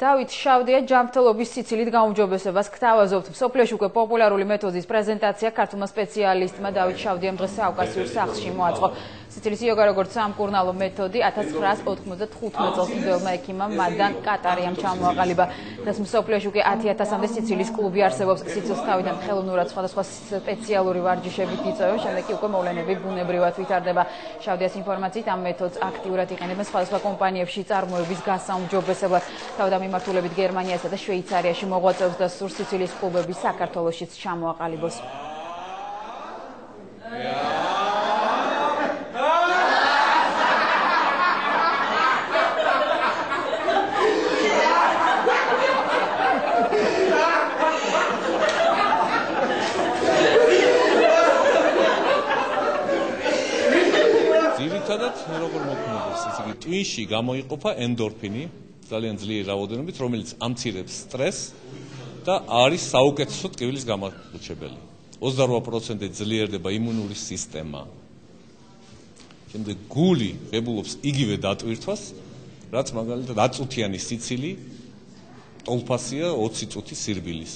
დავით შავდია ჯანმრთელობის სიცილით გაუმჯობესებას გთავაზობთ. მსოფლიოში უკვე პოპულარული მეთოდის პრეზენტაცია ქართულმა სპეციალისტმა დავით შავდიამ დღეს საავკაციურ სახლში მოაწყო. სიცილის იოგა როგორც სამკურნალო მეთოდი 1995 წელს ინდოელმა ექიმამ მადან კატარიამ ჩამოაყალიბა. დღეს მსოფლიოში უკვე 10,000-მდე სიცილის კლუბი არსებობს. სიცილს თავიდან ხელოვნურად სხვადასხვა სპეციალური ვარჯიშებით იწვევენ, შემდეგ კი უკვე მოვლენები ბუნებრივად ვითარდება. შავდიას ინფორმაციით ამ მეთოდს აქტიურად იყენებენ სხვადასხვა კომპანიებში წარმოების გასაუმჯობესებლად. თავდამიმართულებით გერმანიასა და შვეიცარიაში მოღვაწეობს და სურს სიცილის კლუბები საქართველოშიც ჩამოაყალიბოს. ძირითადად როგორ მოქმედებს, ესე იგი ტვინში გამოიყოფა ენდორფინი, ძალიან ძლიერი რაოდენობით, რომელიც ამცირებს სტრესს და არის საუკეთესო ტკივილის გამაყრჩებელი. 28% ძლიერდება იმუნური სისტემა. შემდეგ გული ღებულობს იგივე დატვირთვას, რაც მაგალითად 10 წუთიანი სიცილი ტოლფასია 20 წუთის სირბილის.